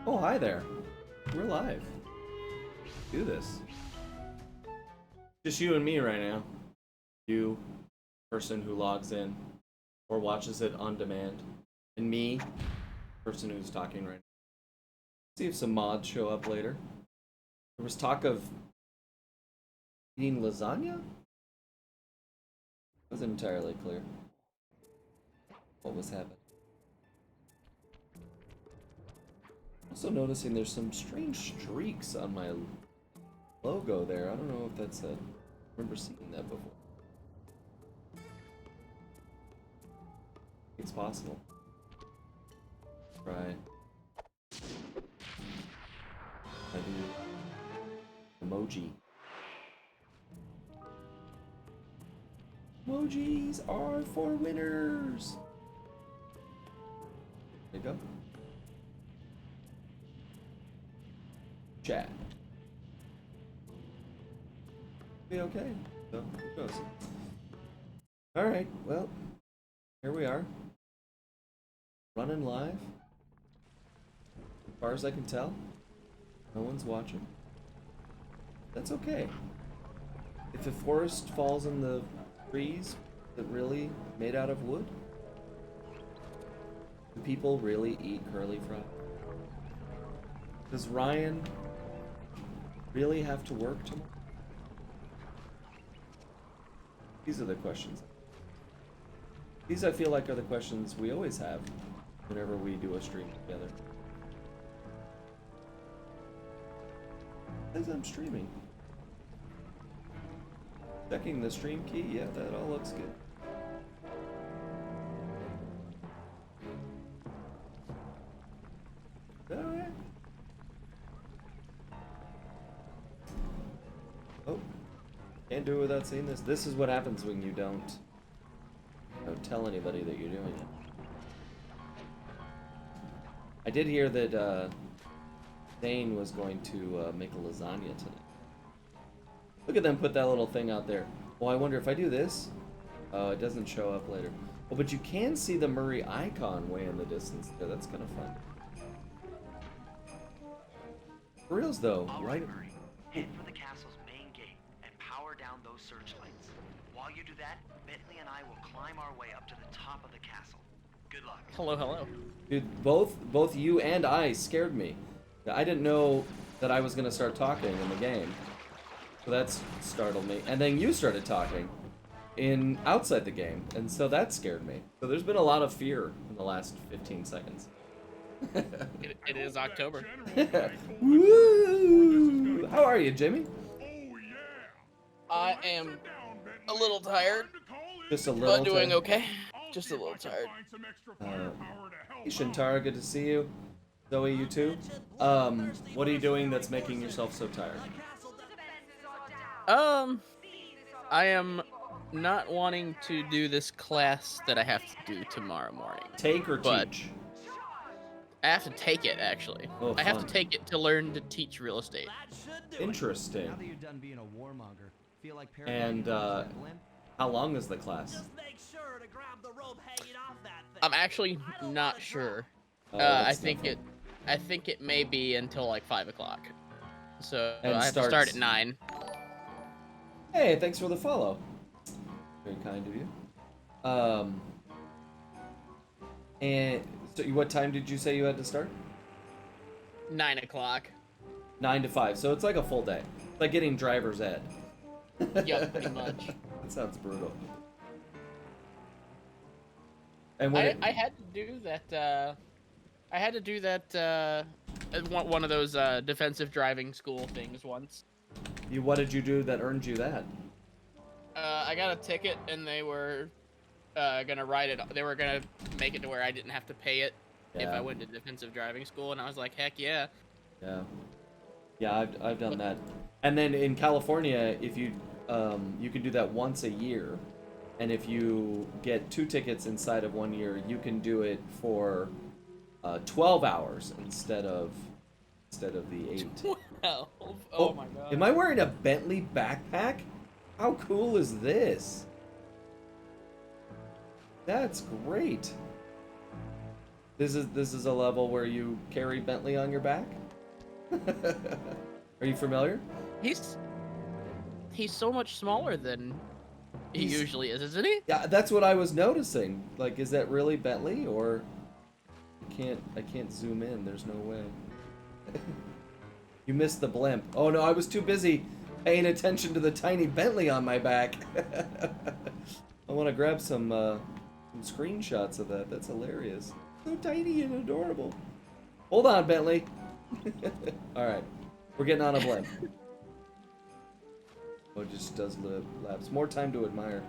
Oh, hi there. We're live. Do this. Just you and me right now. You, person who logs in or watches it on demand, and me, person who's talking right now. See if some mods show up later. There was talk of eating lasagna? Wasn't entirely clear what was happening. Also noticing there's some strange streaks on my logo there. I don't know if that's a... I remember seeing that before. It's possible. Try. I do. Emoji. Emojis are for winners. There you go. Chat. Be okay. So, who knows? Alright, well, here we are. Running live. As far as I can tell, no one's watching. That's okay. If a forest falls in the trees that really made out of wood, do people really eat curly fries? Does Ryan really have to work tomorrow? These are the questions. These, I feel like, are the questions we always have whenever we do a stream together. As I'm streaming. Checking the stream key, yeah, that all looks good. Alright. Oh. Can't do it without seeing this. This is what happens when you don't tell anybody that you're doing it. I did hear that Dane was going to make a lasagna tonight. Look at them put that little thing out there. Well, I wonder if I do this. Oh, it doesn't show up later. Oh, but you can see the Murray icon way in the distance there. That's kind of fun. For reals though, right? Murray, head for the castle's main gate and power down those searchlights. While you do that, Bentley and I will climb our way up to the top of the castle. Good luck. Hello, hello. Dude, both you and I scared me. I didn't know that I was gonna start talking in the game. So that's startled me. And then you started talking outside the game, and so that scared me. So there's been a lot of fear in the last 15 seconds. It is October. Woo! How are you, Jimmy? I am a little tired, Just a little but doing tired. okay. Just a little tired. Hey, Shintara, good to see you. Zoe, you too. What are you doing that's making yourself so tired? I am not wanting to do this class that I have to do tomorrow morning. Take or But- teach? I have to take it, actually. Oh, I have to fun. take it to learn to teach real estate. Interesting. Now that you're done being a warmonger, feel like And, how long is the class? make sure to grab the rope hanging off that thing. I'm actually not sure. Oh, I that's think not I think it may be until like 5 o'clock. So And I have to start starts- at 9. Hey, thanks for the follow. Very kind of you. And so what time did you say you had to start? 9 o'clock. 9 to 5. So it's like a full day. It's like getting driver's ed. Yep, pretty much. That sounds brutal. And when I had to do that. I had to do that. One of those defensive driving school things once. what did you do that earned you that? I got a ticket, and they were gonna write it. They were gonna make it to where I didn't have to pay it if Yeah. I went to defensive driving school, and I was like, heck yeah. Yeah. Yeah, I've done that. And then in California, if you you can do that once a year, and if you get 2 tickets inside of 1 year, you can do it for 12 hours instead of the 8. Well, oh my god. Am I wearing a Bentley backpack? How cool is this? That's great. This is a level where you carry Bentley on your back. Are you familiar? He's so much smaller than he He's- usually is, isn't he? Yeah, that's what I was noticing. Like, is that really Bentley, or I can't zoom in. There's no way. You missed the blimp. Oh no, I was too busy paying attention to the tiny Bentley on my back. I want to grab some screenshots of that. That's hilarious. So tiny and adorable. Hold on, Bentley. All right, we're getting on a blimp. Oh, it just does laps. More time to admire.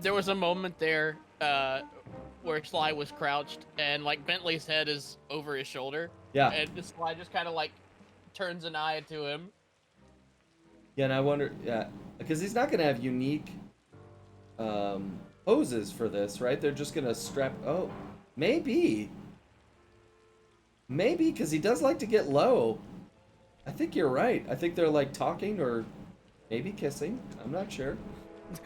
There was a moment there where Sly was crouched, and like Bentley's head is over his shoulder. Yeah. And Sly just kind of like turns an eye to him. Yeah, and I wonder, yeah, because he's not gonna have unique poses for this, right? They're just gonna strap. Oh, maybe, because he does like to get low. I think you're right. I think they're like talking or maybe kissing. I'm not sure.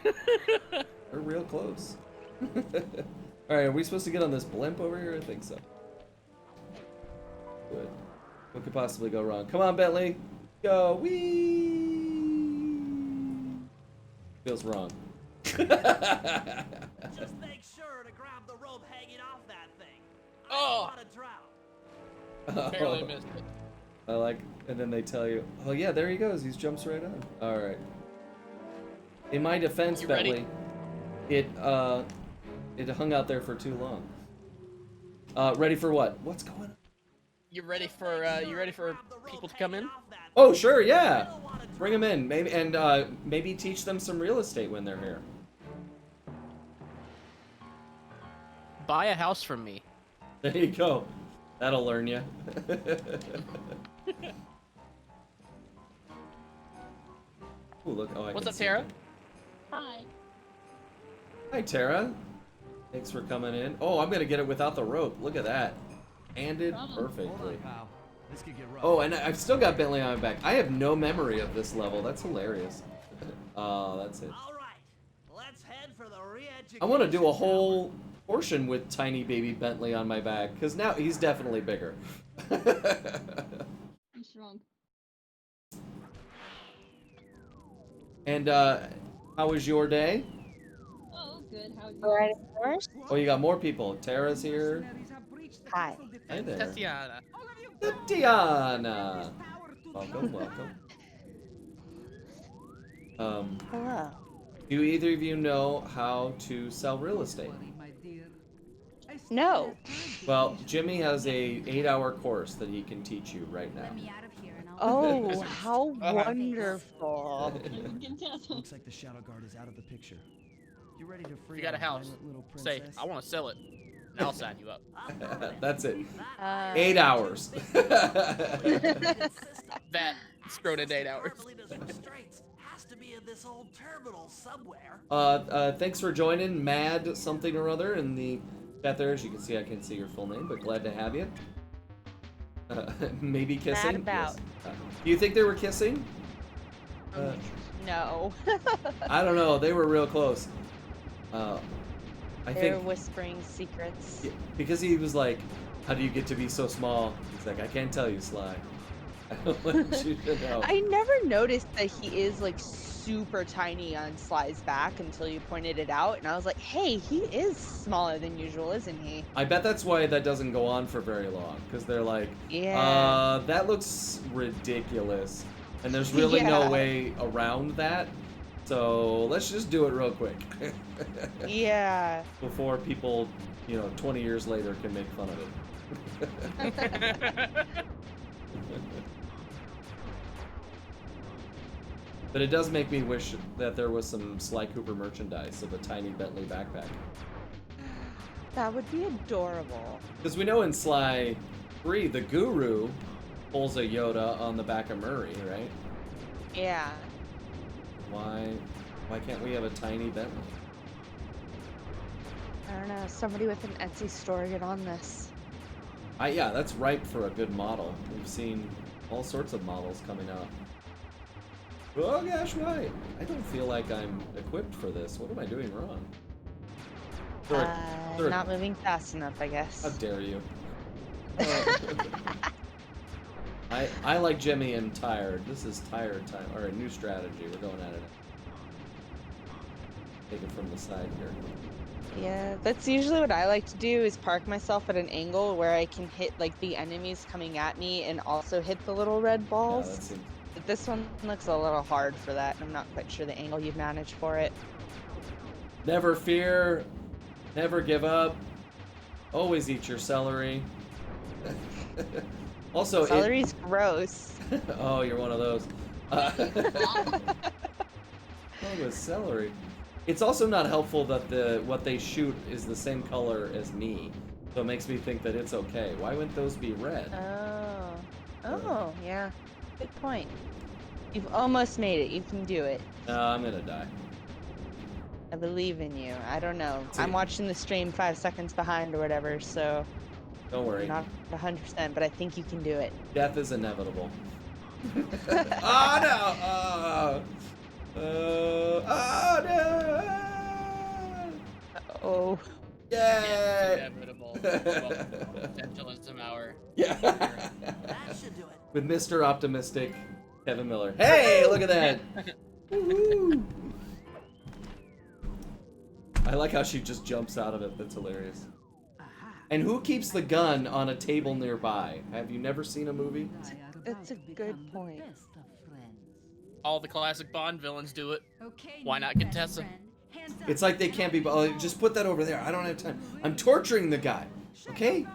They're real close. All right, are we supposed to get on this blimp over here? I think so. Good. What could possibly go wrong? Come on, Bentley. Go. Wee. Feels wrong. Just make sure to grab the rope hanging off that thing. I Oh. don't want to drown. Barely missed it. I like, and then they tell you, oh yeah, there he goes. He jumps right on. All right. In my defense, You ready? Bentley, it hung out there for too long. Ready for what? What's going on? You ready for people to come in? Oh sure, yeah. Bring them in, maybe, and maybe teach them some real estate when they're here. Buy a house from me. There you go. That'll learn you. Ooh, look. Oh, I What's can up, see Tara? them. Hi. Hi, Tara. Thanks for coming in. Oh, I'm gonna get it without the rope. Look at that. Handed Problem. Hold perfectly. on, pal. This could get rough. Oh, and I've still got Bentley on my back. I have no memory of this level. That's hilarious. Oh, that's it. All right, let's head for the re-education. I want to do a tower. whole portion with tiny baby Bentley on my back, because now he's definitely bigger. I'm strong. And how was your day? Oh, good. How are you? Right first. Oh, you got more people. Tara's here. Hi. Hi there. Tatiana. Tatiana. Welcome, welcome. Hello. Do either of you know how to sell real estate? No. Well, Jimmy has a 8-hour course that he can teach you right now. Oh, how wonderful. Looks like the Shadow Guard is out of the picture. You ready to free You got a our house. violent little Say, princess? I want to sell it. And I'll sign you up. That's it. 8 8 hours. That screwed in 8 hours. Has to be in this old terminal somewhere. Thanks for joining Mad something or other in the chat there. As you can see, I can't see your full name, but glad to have you. Maybe kissing? about. Yes. Do you think they were kissing? No. I don't know. They were real close. I They're think whispering secrets. because he was like, "How do you get to be so small?" He's like, "I can't tell you, Sly. I don't want you to know." I never noticed that he is like super tiny on Sly's back until you pointed it out, and I was like, hey, he is smaller than usual, isn't he? I bet that's why that doesn't go on for very long, because they're like, Yeah. that looks ridiculous, and there's really no Yeah. way around that. So let's just do it real quick Yeah. before people, 20 years later can make fun of it. But it does make me wish that there was some Sly Cooper merchandise of a tiny Bentley backpack. That would be adorable. Because we know in Sly 3, the Guru pulls a Yoda on the back of Murray, right? Yeah. Why can't we have a tiny Bentley? I don't know. Somebody with an Etsy store get on this. Yeah, that's ripe for a good model. We've seen all sorts of models coming out. Oh gosh, why? I don't feel like I'm equipped for this. What am I doing wrong? Throw it. Not moving fast enough, I How guess. dare you? I like Jimmy and tired. This is tired time, or a new strategy. We're going at it. Take it from the side here. Yeah, that's usually what I like to do is park myself at an angle where I can hit like the enemies coming at me and also hit the little red Yeah, balls. that seems. But this one looks a little hard for that, and I'm not quite sure the angle you'd manage for it. Never fear. Never give up. Always eat your celery. Also, Celery's gross. oh, you're one of those. Oh, with celery. It's also not helpful that what they shoot is the same color as me, so it makes me think that it's okay. Why wouldn't those be red? Oh, yeah. Good point. You've almost made it. You can do it. No, I'm gonna die. I believe in you. I don't know. See. I'm watching the stream 5 seconds behind or whatever, so Don't worry. I'm not 100%, but I think you can do it. Death is inevitable. Oh no! Oh no! Oh. Yay! Inevitable. Potentialism hour. Yeah. That should do it. With Mr. Optimistic, Kevin Miller. Hey, look at that! Woo-hoo. I like how she just jumps out of it. That's hilarious. And who keeps the gun on a table nearby? Have you never seen a movie? That's a good point. All the classic Bond villains do it. Okay, Why new not best Contessa? friend. Hands up. It's like they can't be. Oh, just put that over there. I don't have time. I'm torturing the guy. Okay?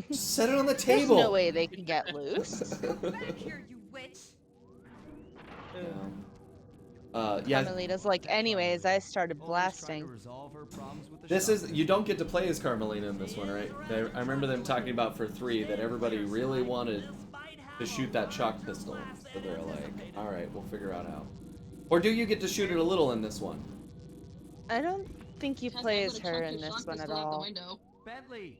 Just set it on the There's table. no way they can get loose. Back here, you witch. Yeah. Carmelita's like, anyways, I started Always trying blasting. to resolve her problems with the This shotgun. is, you don't get to play as Carmelina in this one, right? I remember them talking about for 3 that everybody really wanted to shoot that shock pistol. So they're like, alright, we'll figure out how. Or do you get to shoot it a little in this one? I don't think you Tessa, play I'm as gonna her chuck in your this shock one at pistol out the all. window. Bentley,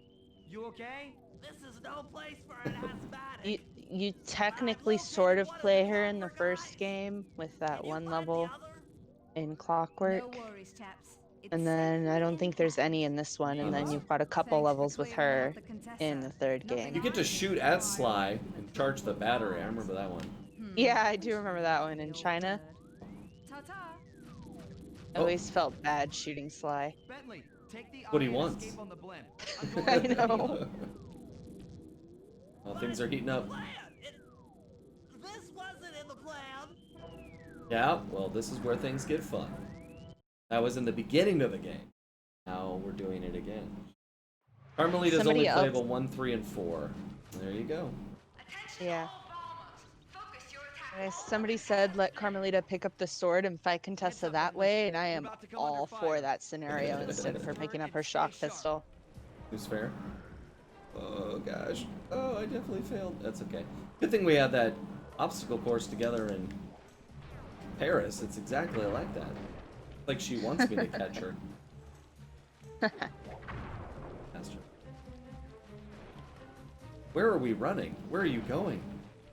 you okay? This is no place for an asthmatic. You technically sort of play her in the first game with that one level in Clockwork. No worries, chaps. And then I don't think there's any in this one, and then you've got a couple levels with her in the third game. You get to shoot at Sly and charge the battery. I remember that one. Yeah, I do remember that one in China. Ta-ta. I always felt bad shooting Sly. Bentley, take the What he eye and wants. escape on the blimp. I know. Well, things are heating up. This wasn't in the plan. Yeah, well, this is where things get fun. That was in the beginning of the game. Now we're doing it again. Carmelita's Somebody only else- playable 1, 3, and 4. There you go. Yeah. Somebody said let Carmelita pick up the sword and fight Contessa that way, and I am all for that scenario instead of her picking up her shock pistol. Who's fair? Oh gosh. Oh, I definitely failed. That's okay. Good thing we had that obstacle course together in Paris. It's exactly like that. Like she wants me to catch her. Faster. Where are we running? Where are you going?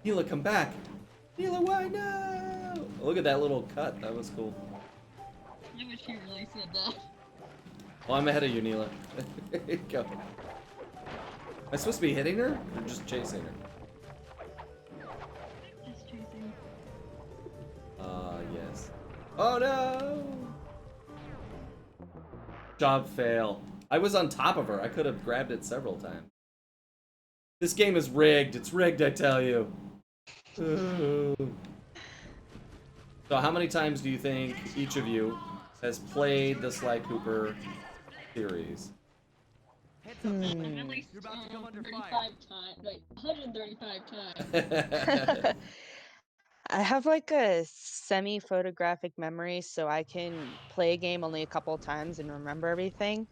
Neela, come back! Neela, why no? Look at that little cut. That was cool. I wish you really said that. Well, I'm ahead of you, Neela. Go. Am I supposed to be hitting her or just chasing her? Just chasing. Yes. Oh no! Job fail. I was on top of her. I could have grabbed it several times. This game is rigged. It's rigged, I tell you. Ooh. So how many times do you think each of you has played the Sly Cooper series? Heads up, Bentley. At least You're about to come under 35 fire. times. Like 135 times. I have like a semi-photographic memory, so I can play a game only a couple times and remember everything.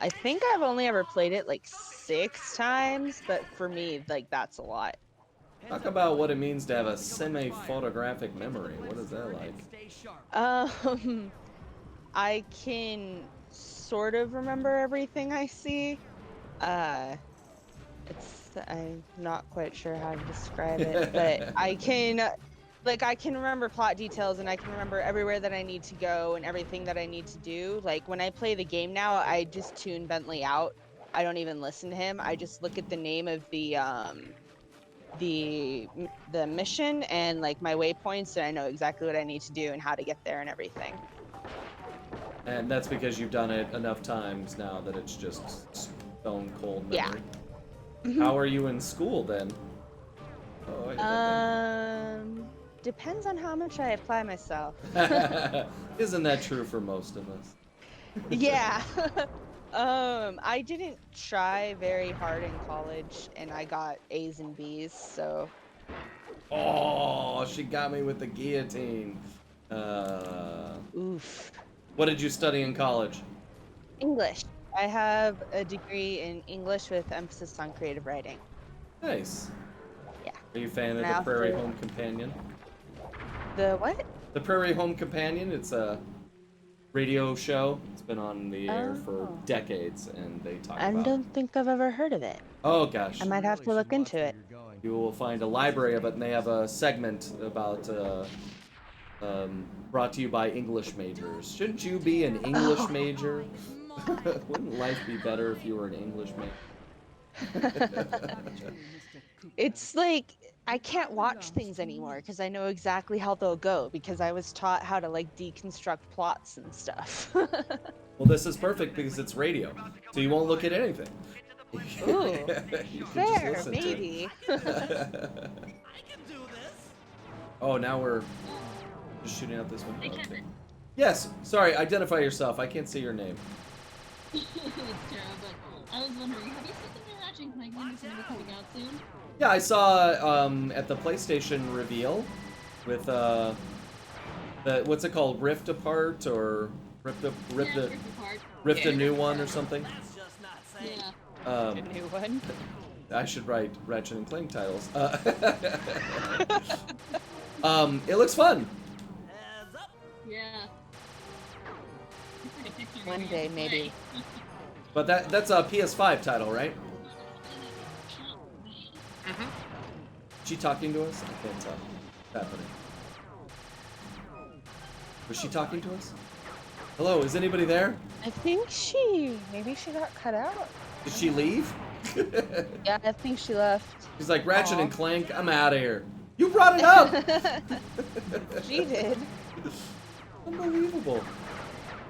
I think I've only ever played it like 6 times, but for me, like that's a lot. Talk about what it means to have a semi-photographic memory. What is that like? Stay sharp. I can sort of remember everything I see. I'm not quite sure how to describe it, but I can like I can remember plot details and I can remember everywhere that I need to go and everything that I need to do. Like when I play the game now, I just tune Bentley out. I don't even listen to him. I just look at the name of the mission and like my waypoints, and I know exactly what I need to do and how to get there and everything. And that's because you've done it enough times now that it's just stone cold memory. Yeah. How are you in school then? Oh, I hit that Depends on how much I apply myself. thing. Isn't that true for most of us? Yeah. I didn't try very hard in college and I got A's and B's, so Oh, she got me with the guillotine. oof. What did you study in college? English. I have a degree in English with emphasis on creative writing. Nice. Yeah. Are you a fan of And I the Prairie also- Home Companion? The what? The Prairie Home Companion, it's a radio show. It's been on the air for Oh. decades, and they talk I about... don't think I've ever heard of it. Oh, gosh. I might have to look into it. You will find a library of it, and they have a segment about brought to you by English majors. Shouldn't you be an English Oh. major? Wouldn't life be better if you were an English major? It's like I can't watch things anymore because I know exactly how they'll go because I was taught how to like deconstruct plots and stuff. Well, this is perfect because it's radio, so you won't look at anything. Ooh, You can just fair, listen to it. maybe. I can do this. Oh, now we're just shooting out this window. Okay. Yes, sorry, identify yourself. I can't see your name. It's Tara, but I was wondering, have you seen the new Ratchet and Clank game that's gonna be coming out soon? Yeah, I saw at the PlayStation reveal with the what's it called, Rift Apart or Rift Yeah, Rift Apart. a new one or something. That's just not safe. Yeah. A new one. I should write Ratchet and Clank titles. It looks fun. Heads up. Yeah. Pretty picture One movie day, to maybe. play. But that's a PS5 title, right? She talking to us? I can't tell. What's happening? Was she talking to us? Hello, is anybody there? I think maybe she got cut out. Did she leave? Yeah, I think she left. She's like, Ratchet Aw. and Clank, I'm out of here. You brought it up! She did. Unbelievable.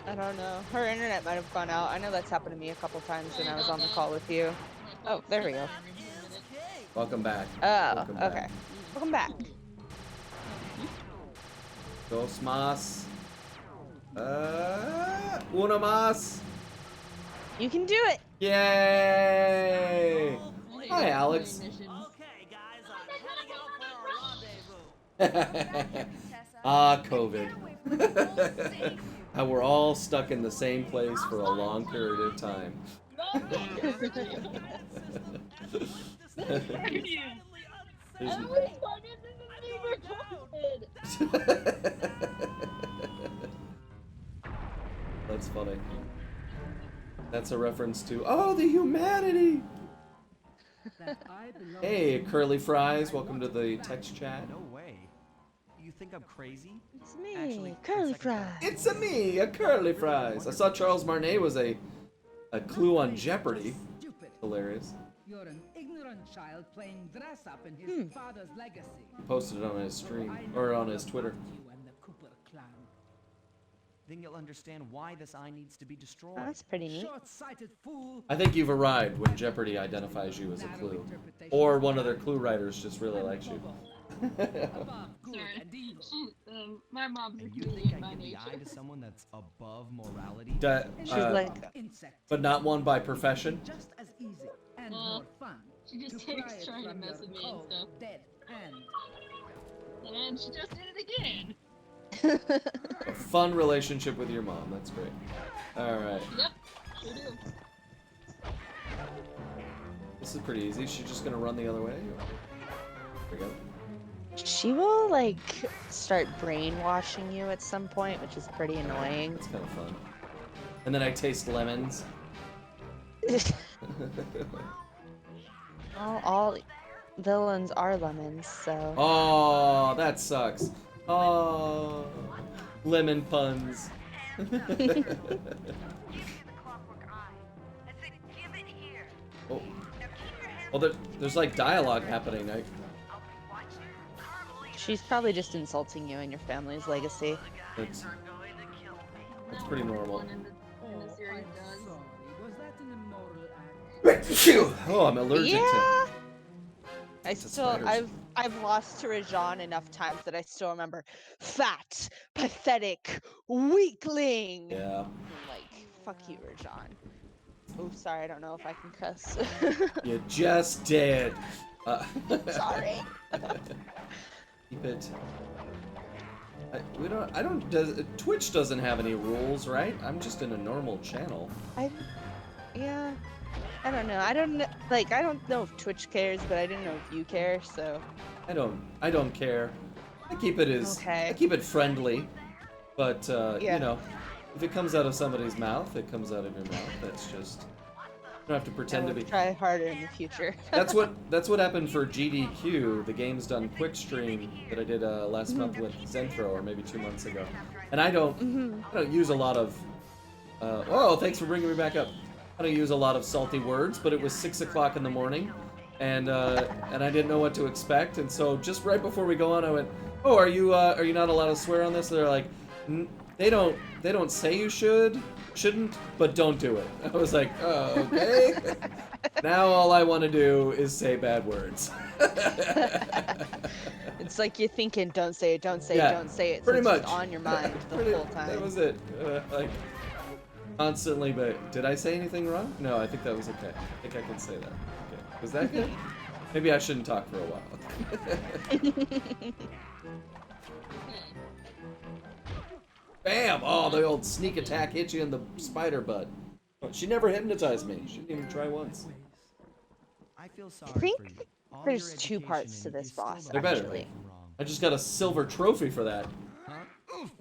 I don't know. Her internet might have gone out. I know that's happened to me a couple times when I was on the call with you. Oh, there we go. Welcome back. Oh, Welcome back. okay. Welcome back. Dos más. Uno más. You can do it. Yay! Hi, Alex. Okay, guys, I'm heading out for a rendezvous. Ah, COVID. We're all stuck in the same place for a long period of time. That's funny. That's a reference to, oh, the humanity! Hey, Curly Fries, welcome to the text chat. No way. You think I'm crazy? It's me, Actually, Curly second thought. Fry. It's a me, a Curly Fries. I saw Charles Martinet was a clue on Jeopardy. Stupid. Hilarious. You're an ignorant child playing dress up in his father's legacy. Posted it on his stream, or on his Twitter. You and the Cooper clan. Then you'll understand why this eye needs to be destroyed. Oh, that's pretty neat. Short-sighted fool. I think you've arrived when Jeopardy identifies you as a clue. Or one of their clue writers just really likes you. Above good Sorry. and evil. My mom's a And you comedian think by I give the nature. eye to someone that's above morality? She's like, Insect. but not one by profession. Just as easy and Well, more fun. she just to takes pry it trying to from mess your with me and cold, stuff. Dead hand. And she just did it again. A fun relationship with your mom. That's great. Alright. Yep, sure do. This is pretty easy. She's just gonna run the other way. There we go. she will like start brainwashing you at some point, which is pretty annoying. It's kind of fun. And then I taste lemons. I'll villains are lemons, so. Oh, that sucks. Oh, lemon puns. Give me the clockwork eye. I said give it here. Oh, Now keep your hands well, there's like dialogue happening. I'll be watching. Can't believe She's probably just insulting you and your family's legacy. It's are going to kill me. it's pretty normal. One in the series I'm does. sorry. Was that an immoral act? Phew. Oh, I'm allergic Yeah. to. I To still, spiders. I've lost to Rajan enough times that I still remember fat, pathetic, weakling. Yeah. I'm like, fuck you, Rajan. Oh, sorry, I don't know if I can cuss. You just did. Sorry. Keep it. We don't. I don't. Twitch doesn't have any rules, right? I'm just in a normal channel. Yeah. I don't know. I don't know if Twitch cares, but I didn't know if you care, so. I don't care. I keep it as. Okay. I keep it friendly, but Yeah. you know, if it comes out of somebody's mouth, it comes out of your mouth. That's just. You don't have to I pretend to will be. try harder in the future. That's what happened for GDQ, the game's done quick stream that I did last month with Zenthro, or maybe 2 months ago. And I don't use a lot of. Oh, thanks for bringing me back up. I don't use a lot of salty words, but it was 6 o'clock in the morning, and I didn't know what to expect, and so just right before we go on, I went, "Oh, are you not allowed to swear on this?" They're like, They don't say you shouldn't, but don't do it." I was like, "Oh, okay." Now all I want to do is say bad words. It's like you're thinking, don't say it, don't say Yeah, it, don't say it. pretty so it's much. just on your mind the Pretty- whole time. That was it. Like constantly, but did I say anything wrong? No, I think that was okay. I think I can say that. Okay. Was that good? Maybe I shouldn't talk for a while. Bam! Oh, the old sneak attack hit you in the spider butt. Oh, she never hypnotized me. She didn't even try once. I feel sorry I think for you. All there's your 2 education parts to and this you still boss, don't There better get be. it wrong. I just got a silver trophy for that.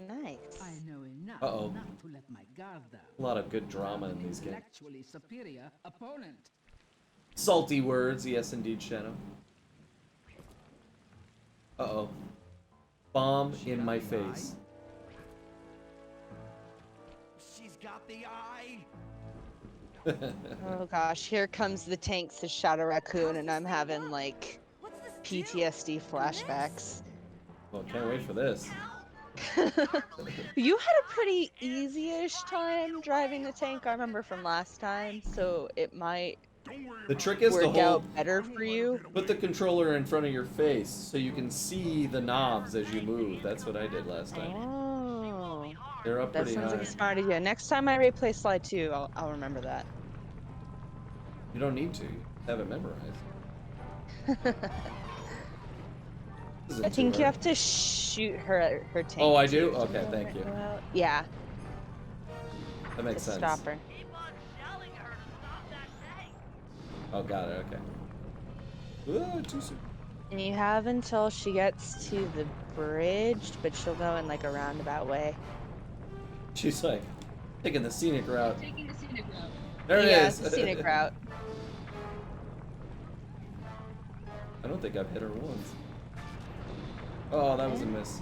Nice. I know enough Uh-oh. not to let my guard down. A lot of good drama in these games. Intellectually superior opponent. Salty words, yes indeed, Shadow. Uh-oh. Bomb in my face. She's got the eye. Oh gosh, here comes the tanks to Shadow Raccoon, and I'm having like What's this PTSD flashbacks. Well, can't wait for this. You had a pretty easy-ish time driving the tank, I remember from last time, so it might The trick is to work hold, out better for you. put the controller in front of your face so you can see the knobs as you move. That's what I did last time. Oh, They're up that pretty sounds high. like a smart idea. Next time I replay Slide 2, I'll remember that. You don't need to. Have it memorized. This isn't I too think you hard. have to shoot her tank. Oh, I do? too, Okay, to thank let you. her out. Yeah, That to makes sense. stop her. Keep on telling her to stop that tank. Oh, got it. Okay. Ooh, too soon. And you have until she gets to the bridge, but she'll go in like a roundabout way. She's like taking the scenic route. Taking the scenic route. There it Yeah, is. it's a scenic route. I don't think I've hit her once. Oh, that was a miss.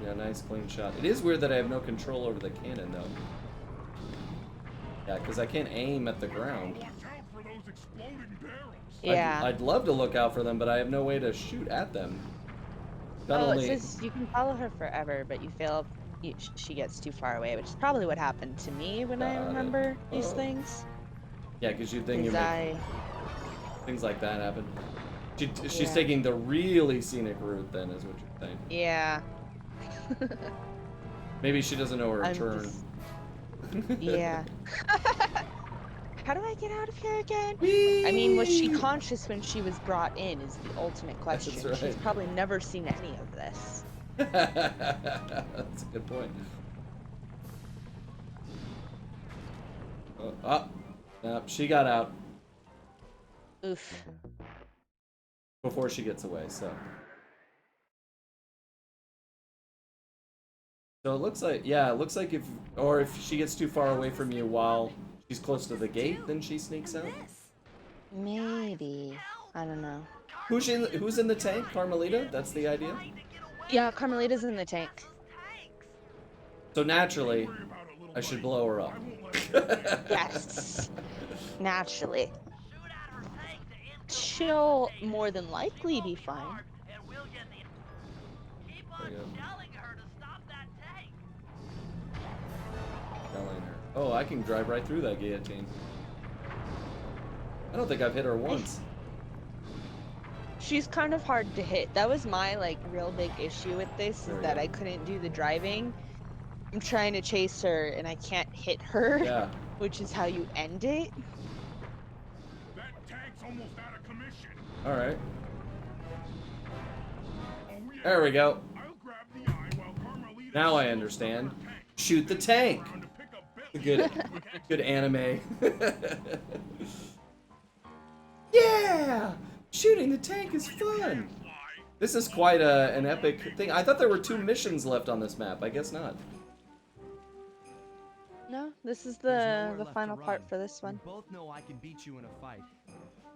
Yeah, nice clean shot. It is weird that I have no control over the cannon, though. Yeah, because I can't aim at the ground. Yeah. I'd love to look out for them, but I have no way to shoot at them. Not Oh, only... it says you can follow her forever, but you fail if she gets too far away, which is probably what happened to me when I Got it. remember these Oh. things. Yeah, because you think you Is make things like that happen. She's Yeah. taking the really scenic route, then, is what you're saying. Yeah. Maybe she doesn't know her I'm turn. just- Yeah. How do I get out of here again? Whee! I mean, was she conscious when she was brought in is the ultimate question. right. She's probably never seen any of this. That's a good point. Nope, she got out Oof. before she gets away, so. So it looks like, yeah, it looks like if she gets too far away from you while she's close to the gate, then she sneaks out. Maybe. Help! I don't know. Who's in the tank? Carmelita? That's the idea? Yeah, Carmelita's in the tank. So naturally, I should blow her up. Yes. Naturally. She'll more than likely be fine. Keep There on you go. telling her to stop that tank. Telling her. Oh, I can drive right through that guillotine. I don't think I've hit her once. She's kind of hard to hit. That was my like real big issue with this, There is we that go. I couldn't do the driving. I'm trying to chase her and I can't hit her, Yeah. which is how you end it. That tank's almost out of commission. All right. Oh, yeah. There we go. I'll grab the eye while Carmelita Now I slows understand. down her tank. Shoot the tank. Around to pick up A Bentley. good anime. Yeah! Shooting the tank is fun. This is quite an epic thing. I thought there were 2 missions left on this map. I guess not. No, this is There's the nowhere left to final part run. for this one. We both know I can beat you in a fight.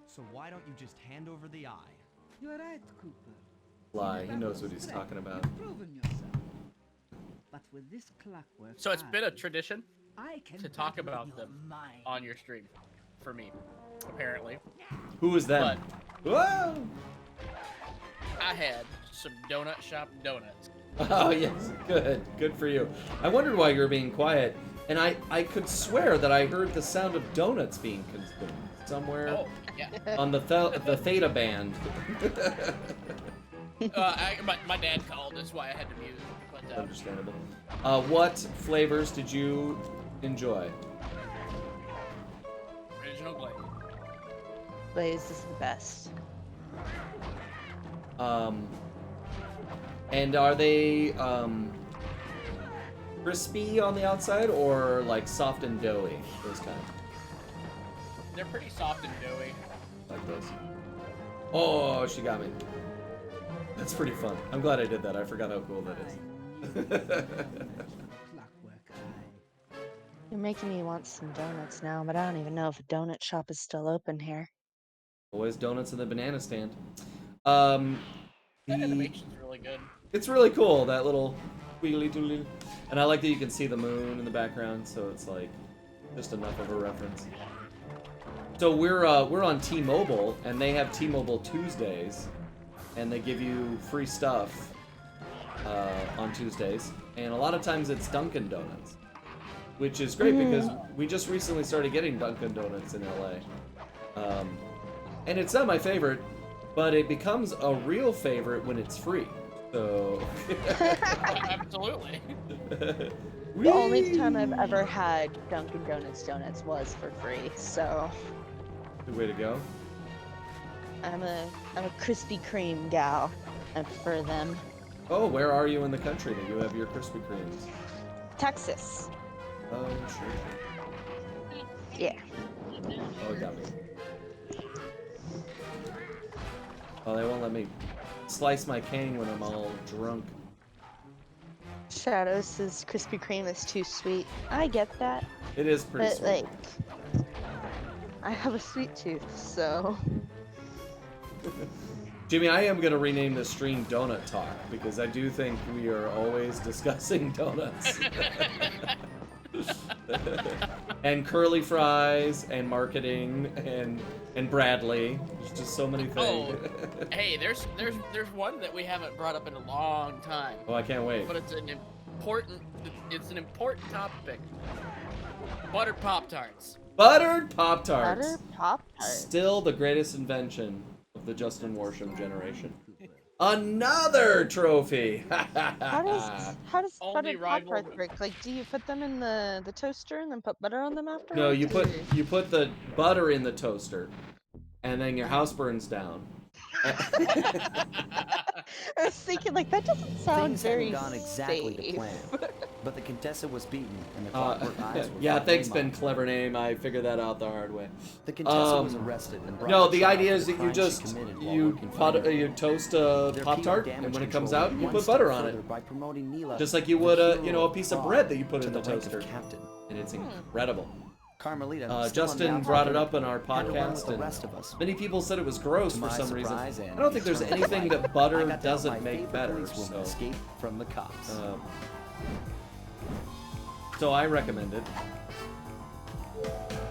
So why don't you just hand over the eye? You're right, Cooper. Lie. In He the knows battle what of he's strength, talking about. You've proven yourself. But with this clockwork So it's been a eye, tradition I can to talk battle about your them mind. on your stream, for me, apparently. Who is that? Whoa! I had some donut shop donuts. Oh, yes. Good. Good for you. I wondered why you were being quiet. And I could swear that I heard the sound of donuts being consumed somewhere Oh, yeah. on the Theta band. My dad called, that's why I had to mute it. But, Understandable. What flavors did you enjoy? original Glaze. Blaze is the best. And are they crispy on the outside or like soft and doughy? Those kind. They're pretty soft and doughy. Like those. Oh, she got me. That's pretty fun. I'm glad I did that. I forgot how cool that is. Clockwork eye. You're making me want some donuts now, but I don't even know if a donut shop is still open here. Always donuts in the banana stand. That The- animation's really good. It's really cool, that little wiggly doodly. And I like that you can see the moon in the background, so it's like just enough of a reference. So we're on T-Mobile, and they have T-Mobile Tuesdays, and they give you free stuff on Tuesdays, and a lot of times it's Dunkin' Donuts, which is great because we just recently started getting Dunkin' Donuts in LA, and it's not my favorite, but it becomes a real favorite when it's free. So Absolutely. The only time I've ever had Dunkin' Donuts donuts was for free, so Good way to go. I'm a Krispy Kreme gal. I prefer them. Oh, where are you in the country that you have your Krispy Kremes? Texas. Oh, sure. Yeah. Oh, it got me. Oh, they won't let me slice my cane when I'm all drunk. Shadow says Krispy Kreme is too sweet. I get that, It is pretty but sweet. like, I have a sweet tooth, so. Jimmy, I am gonna rename this stream Donut Talk because I do think we are always discussing donuts. And curly fries and marketing and Bradley. There's just so many things. Oh, hey, there's one that we haven't brought up in a long time, Oh, I can't wait. but it's an important topic. Buttered Pop-Tarts. Buttered Pop-Tarts. Butter Pop Tart. Still the greatest invention of the Justin Worsham generation. Another trophy! How does Only buttered Pop rival- Tarts work? Like, do you put them in the toaster and then put butter on them afterwards? No, you or- put the butter in the toaster, and then your house burns down. I was thinking, like, that doesn't sound Things very hadn't gone exactly safe. to plan, but the Contessa was beaten, and the Clockwork Eyes were yeah, finally thanks, Ben. mine. Clever name. I figured that out the hard way. The Contessa was Um, arrested and brought No, to the trial idea for is the that you crimes she just committed while working for Nila. you toast a Their Pop Tart, PR and damage when it comes control out, went you one put step butter on further it, by promoting Nila, just like you the would hero a piece of of bread Prague, that you put to in the the rank of toaster, captain. and it's incredible. Carmelita was still on Justin the brought it outside. up in our Had to run with podcast, the and rest of us. many people said it was gross To for my some reason. surprise I and don't think there's eternal anything delight, that I butter got to help my doesn't make favorite better. policewoman So, escape from the cops. so I recommend it.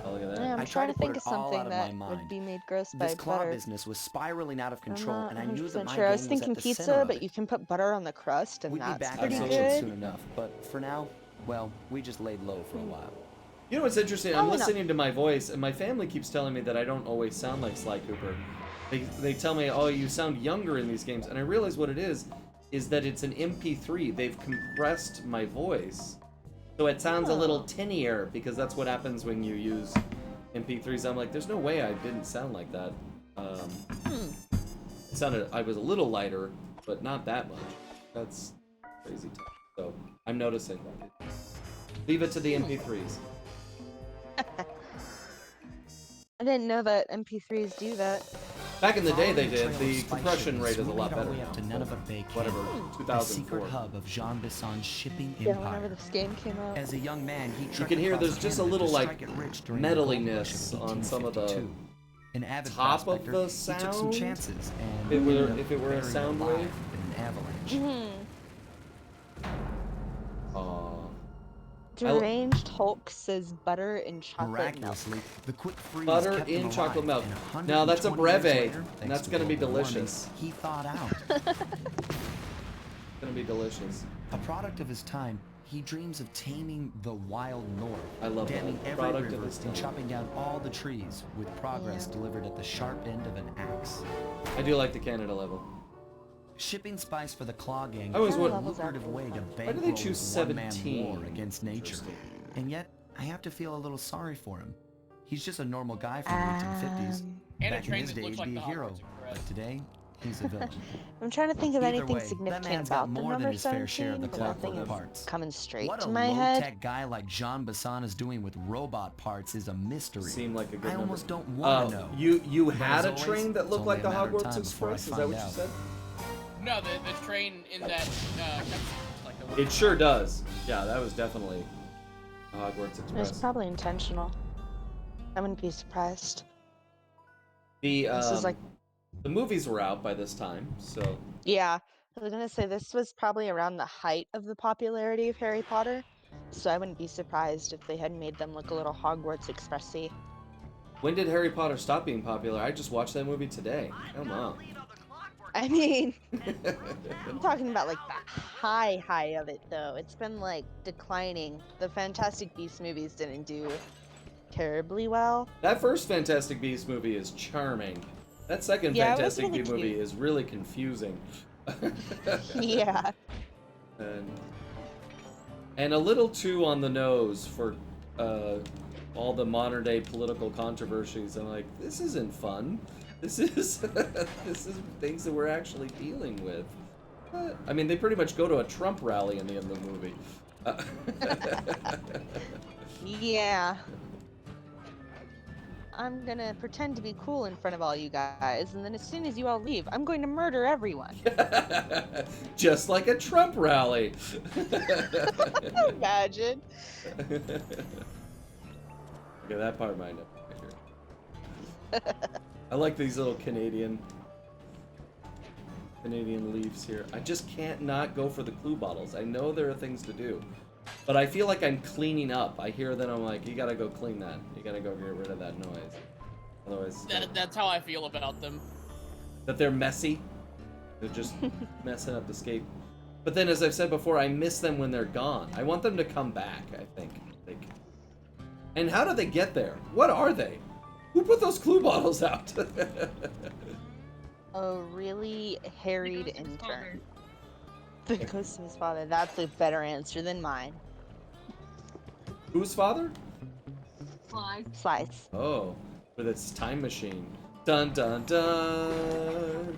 Oh, look at that. Yeah, I I'm tried trying to to put think it of all out something of that my would mind. be made gross by This claw butter. business was spiraling out of I'm control, not and I knew that 100% my sure. I was gang was thinking at the center pizza, of but it. you can put butter on the crust, and We'd be that's back pretty in Absolutely. action good. soon enough, but for now, well, we just laid low for a while. You know what's interesting? I'm Oh, no. listening to my voice, and my family keeps telling me that I don't always sound like Sly Cooper. They tell me, oh, you sound younger in these games, and I realize what it is that it's an MP3. They've compressed my voice, so it sounds a little tinnier, because that's what happens when you use MP3s. I'm like, there's no way I didn't sound like that. It sounded, I was a little lighter, but not that much. That's crazy. So I'm noticing. Leave it to the MP3s. I didn't know that MP3s do that. Back in the day, they Following did. a trail The of spice compression rate shipments, is a we lot made our better way now. up to Nunavut Bay Camp, Whatever, a secret 2004. hub of Jean Bisson's shipping Yeah, empire. whenever this game came out. As a young man, he You trekked can hear across there's just a Canada little to like strike it rich during the gold rush metalliness of on some of the 1852. An avid top of prospector, the he took some sound. chances and If it were- ended up if it were a buried sound alive wave. in an avalanche. Aw. Deranged Hulk says butter and chocolate milk. Miraculously, the quick freeze Butter kept him in chocolate alive, milk. and Now, that's a 120 years breve, later, and thanks that's to gonna be global warming, delicious. He thawed out. Gonna be delicious. A product of his time, he dreams of taming the wild north, I love that. damming every Product of river his and time. chopping down all the trees, with progress Yeah. delivered at the sharp end of an axe. I do like the Canada level. Shipping spice for the Claw Gang I always is a would- lucrative way to Why do they bankroll choose his one-man 17? war against nature. Interesting. And yet, I have to feel a little sorry for him. He's just a normal guy from the 1850s. And a Back in train his that day, looks he'd be like a the hero, Hogwarts but Express. today, he's a villain. I'm trying to think of Either anything way, that significant man's got about the more than number his fair share of 17, the but nothing clockwork is parts. coming straight What to a my head. low-tech guy like Jean Bisson is doing with robot parts is a mystery. Seemed like a good I number. almost don't want to know. You But had as a always, train that it's looked only like a the matter of Hogwarts time before I Express? Is that find what you out. said? No, the train in that cutscene, like the one. It sure does. Yeah, that was definitely the Hogwarts It was Express. probably intentional. I wouldn't be surprised. The This is like, the movies were out by this time, so yeah, I was gonna say this was probably around the height of the popularity of Harry Potter, so I wouldn't be surprised if they had made them look a little Hogwarts Expressy. when did Harry Potter stop being popular? I just watched that movie today. Come on. I mean, I'm talking about like the high of it though. It's been like declining. The Fantastic Beasts movies didn't do terribly well. That first Fantastic Beasts movie is charming. That second Yeah, it was Fantastic really Beasts movie cute. is really confusing. Yeah. And a little too on the nose for all the modern day political controversies. I'm like, this isn't fun. This is this is things that we're actually dealing with. I mean, they pretty much go to a Trump rally in the end of the movie. Yeah. I'm gonna pretend to be cool in front of all you guys, and then as soon as you all leave, I'm going to murder everyone. Just like a Trump rally. Imagine. Okay, that part might not be accurate. I like these little Canadian leaves here. I just can't not go for the clue bottles. I know there are things to do, but I feel like I'm cleaning up. I hear that I'm like, you gotta go clean that. You gotta go get rid of that noise. Otherwise, That's how I feel about them. that they're messy. They're just messing up the scape. But then, as I've said before, I miss them when they're gone. I want them to come back, I think. Like, and how do they get there? What are they? Who put those clue bottles out? A really harried ghost of his intern. The ghost of his father. That's a better answer than mine. Whose father? Flies. Slice. Oh, with its time machine. Dun dun dun.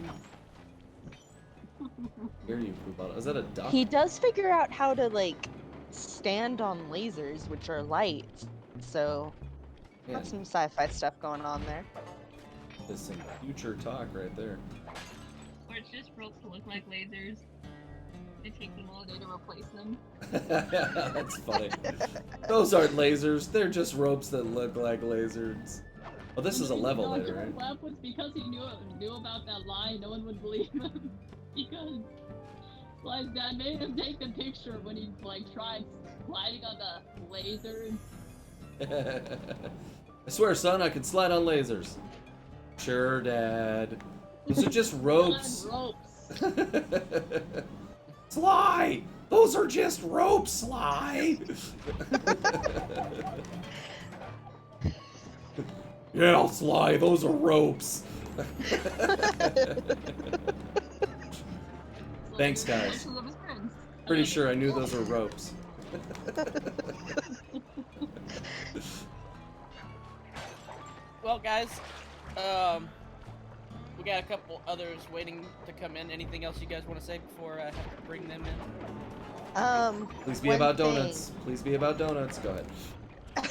Hear you, clue bottle. Is that a duck? He does figure out how to, like, stand on lasers, which are light. So, Man, got some sci-fi stuff going on there. there's some future talk right there. Or it's just built to look like lasers. It takes them all day to replace them. That's funny. Those aren't lasers. They're just ropes that look like lasers. Oh, this is a level later, right? Laugh was because he knew about that lie. No one would believe him because Sly's dad made him take the picture when he like tried sliding on the laser. I swear, son, I can slide on lasers. Sure, Dad. Those are just ropes. Ropes. Sly! Those are just ropes, Sly! Yeah, Sly, those are ropes. Thanks, guys. Pretty sure I knew those were ropes. Well, guys, we got a couple others waiting to come in. Anything else you guys want to say before I have to bring them in? Please be one about thing. donuts. Please be about donuts. Go ahead.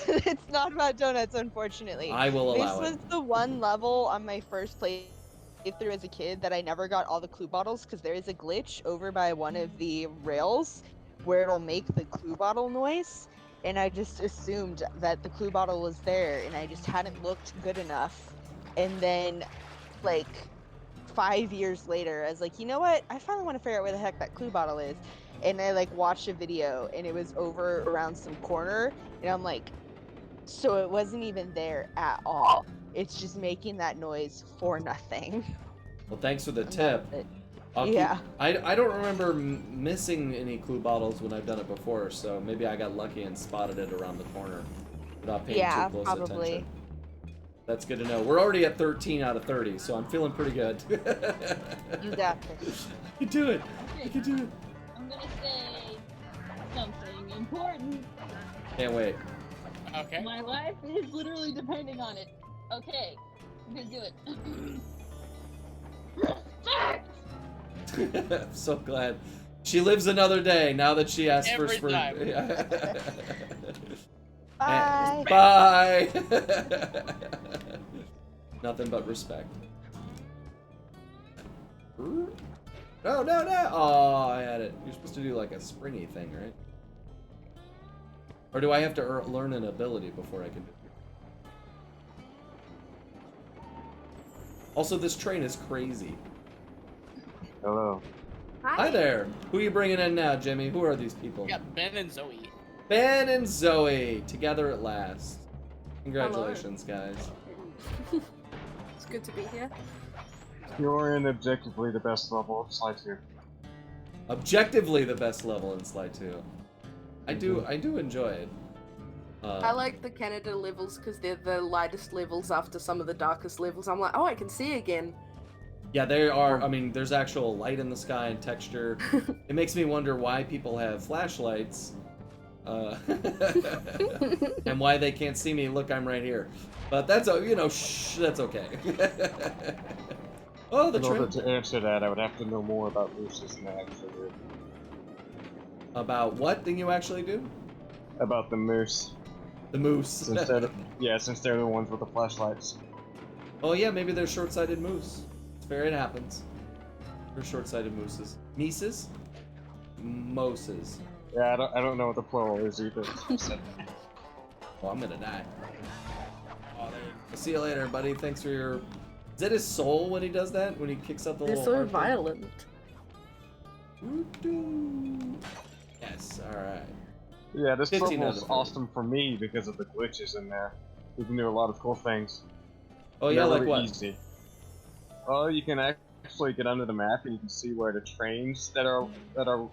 It's not about donuts, unfortunately. I will allow This was it. the one level on my first playthrough as a kid that I never got all the clue bottles because there is a glitch over by one of the rails where it'll make the clue bottle noise. And I just assumed that the clue bottle was there and I just hadn't looked good enough. And then, like, 5 years later, I was like, you know what? I finally want to figure out where the heck that clue bottle is. And I, like, watched a video and it was over around some corner. And I'm like, so it wasn't even there at all. It's just making that noise for nothing. Well, thanks for the tip. Yeah. I don't remember missing any clue bottles when I've done it before, so maybe I got lucky and spotted it around the corner without paying Yeah, too close probably. attention. That's good to know. We're already at 13 out of 30, so I'm feeling pretty good. Exactly. You can do it. You can do it. I'm gonna say something important. Can't wait. Okay. My life is literally depending on it. Okay, I'm gonna do it. Respect! I'm so glad. She lives another day now that she asked for Every spring. time. Yeah. Bye. Bye. Nothing but respect. No, no, no. Oh, I had it. You're supposed to do like a springy thing, right? Or do I have to learn an ability before I can do it? Also, this train is crazy. Hello. Hi there. Who are you bringing in now, Jimmy? Who are these people? We got Ben and Zoe. Ben and Zoe, together at last. Congratulations, guys. It's good to be here. You're in objectively the best level of Sly 2. Objectively the best level in Sly 2. I do enjoy it. I like the Canada levels because they're the lightest levels after some of the darkest levels. I'm like, oh, I can see again. Yeah, there are, I mean, there's actual light in the sky and texture. It makes me wonder why people have flashlights. And why they can't see me. Look, I'm right here. But that's, you know, shh, that's okay. Oh, the In order train. to answer that, I would have to know more about mooses than I actually do. About what thing you actually do? About the moose. The moose. Since they're the ones with the flashlights. Oh yeah, maybe they're short-sighted moose. It's fair, it happens. They're short-sighted mooses. Mises? Moses. Yeah, I don't know what the plural is either. Oh, I'm gonna die. Oh, I'll see you later, buddy. Thanks for your... Is that his soul when he does that? When he kicks up the They're little so heart thing? violent. Yes, alright. Yeah, this 15 level out is of 30. awesome for me because of the glitches in there. You can do a lot of cool things. Oh yeah, They're like really what? Easy. Well, you can actually get under the map and you can see where the trains that are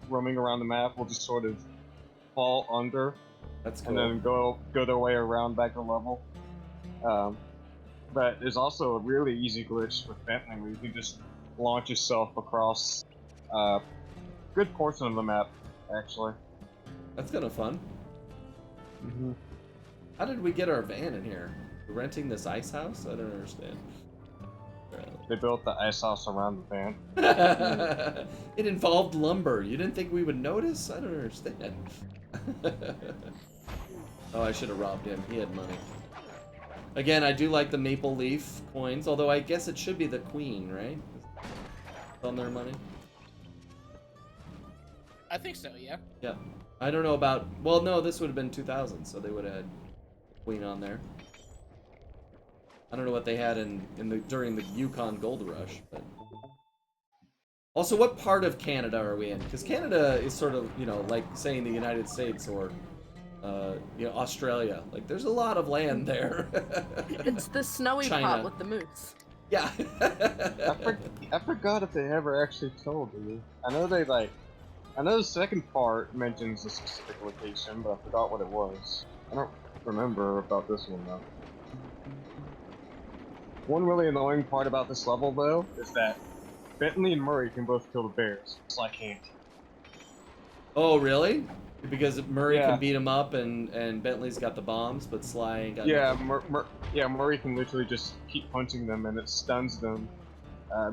roaming around the map will just sort of fall under. That's And cool. then go their way around back to level. But there's also a really easy glitch with Bentley where you can just launch yourself across a good portion of the map, actually. That's kind of fun. Mm-hmm. How did we get our van in here? We're renting this ice house? I don't understand. They built the ice house around the van. It involved lumber. You didn't think we would notice? I don't understand. Oh, I should have robbed him. He had money. Again, I do like the maple leaf coins, although I guess it should be the queen, right? On their money. I think so, yeah. Yeah. I don't know about. Well, no, this would have been 2000, so they would have had Queen on there. I don't know what they had during the Yukon Gold Rush, but. Also, what part of Canada are we in? Because Canada is sort of, you know, like saying the United States or, you know, Australia. Like, there's a lot of land there. It's the snowy China. part with the moose. Yeah. I forgot if they ever actually told you. I know they like. I know the second part mentions a specific location, but I forgot what it was. I don't remember about this one though. One really annoying part about this level though is that Bentley and Murray can both kill the bears, so I can't. Oh, really? Because Murray Yeah. can beat him up and Bentley's got the bombs, but Sly ain't got Yeah, nothing. Murray can literally just keep punching them and it stuns them.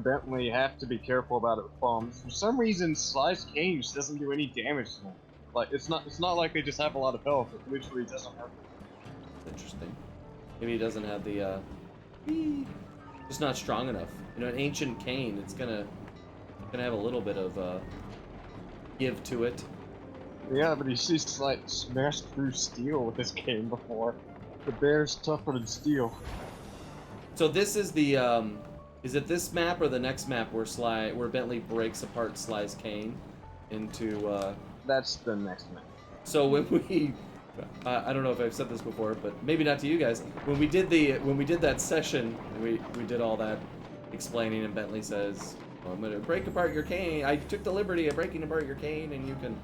Bentley have to be careful about it with bombs. For some reason, Sly's cane just doesn't do any damage to them. Like it's not like they just have a lot of health. It literally doesn't hurt them. Interesting. Maybe he doesn't have the, just not strong enough. You know, an ancient cane, it's gonna have a little bit of, give to it. Yeah, but he's like smashed through steel with his cane before. The bear's tougher than steel. So this is the, is it this map or the next map where Bentley breaks apart Sly's cane into, That's the next map. So when we, I don't know if I've said this before, but maybe not to you guys. When we did that session, we did all that explaining, and Bentley says, oh, "I'm gonna break apart your cane. I took the liberty of breaking apart your cane, and you can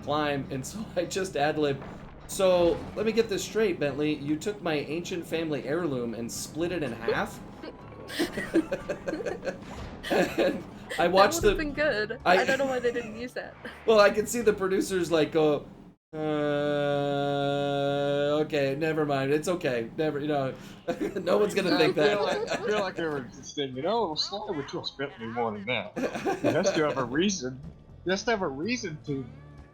climb." And so I just ad-lib. So let me get this straight, Bentley. You took my ancient family heirloom and split it in half. And I watched that would have been good. I don't know why they didn't use that. Well, I can see the producers like go, okay, never mind. It's okay. Never, you know, no one's gonna think that. I feel like they were just saying, you know, Sly would trust Bentley more than that. He has to have a reason. He has to have a reason to.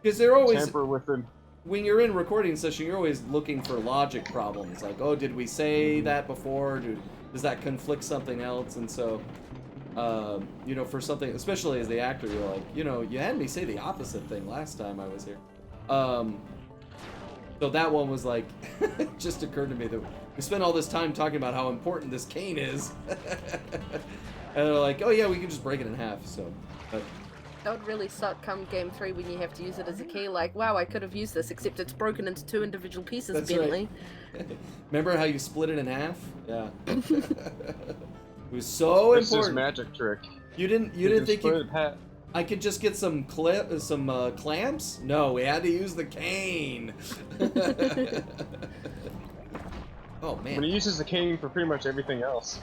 Because they're always tamper with him. When you're in recording session, you're always looking for logic problems. Like, oh, did we say that before? Does that conflict something else? And so, you know, for something, especially as the actor, you're like, you know, you had me say the opposite thing last time I was here. So that one was like, it just occurred to me that we spent all this time talking about how important this cane is. And they're like, oh yeah, we can just break it in half. So, but. That would really suck come game 3 when you have to use it as a key. Like, wow, I could have used this, except it's broken into 2 individual pieces, That's Bentley. Right. Remember how you split it in half? Yeah. It was so This important. is magic trick. You didn't think I could just get some clamps? No, we had to use the cane. Oh man. When he uses the cane for pretty much everything else.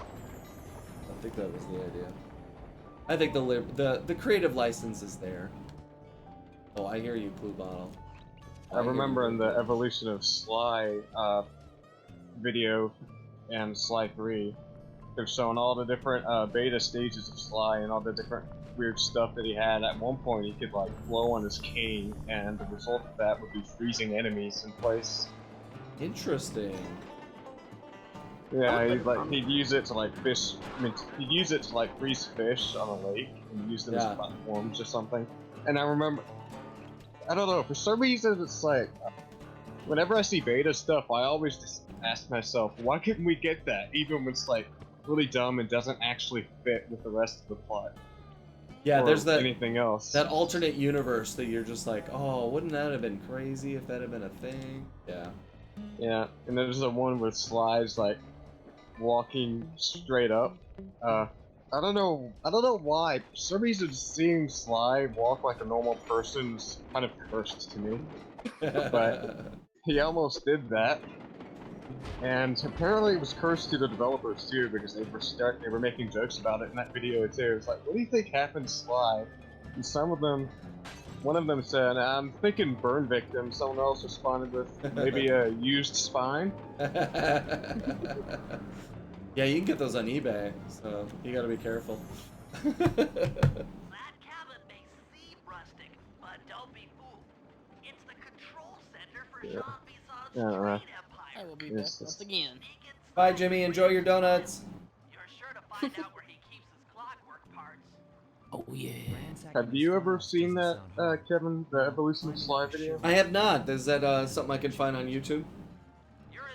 I think that was the idea. I think the creative license is there. Oh, I hear you, Blue Bottle. I remember in the Evolution of Sly video and Sly 3, they've shown all the different beta stages of Sly and all the different weird stuff that he had. At one point, he could like blow on his cane, and the result of that would be freezing enemies in place. Interesting. Yeah, he'd use it to like fish. I mean, he'd use it to like freeze fish on a lake and use them as platforms or something. And I remember, I don't know, for some reason it's like, whenever I see beta stuff, I always just ask myself, why couldn't we get that? Even when it's like really dumb and doesn't actually fit with the rest of the plot. Yeah, or there's anything else. That alternate universe that you're just like, oh, wouldn't that have been crazy if that had been a thing? Yeah. Yeah, and there's the one with Sly's like walking straight up. I don't know why. For some reason, seeing Sly walk like a normal person is kind of cursed to me. But he almost did that, and apparently it was cursed to the developers too, because they were making jokes about it in that video too. It's like, what do you think happened to Sly? And one of them said, I'm thinking burn victim. Someone else responded with maybe a used spine. Yeah, you can get those on eBay, so you gotta be careful. That cabin may seem rustic, but don't be fooled. It's the control center for Jean Bison's trade empire. I will be back once again. Bye, Jimmy. Enjoy your donuts. You're sure to find out where he keeps his clockwork parts. Oh, Have you ever seen that, Kevin, the Evolution of Sly video? I have not. Is that something I can find on YouTube?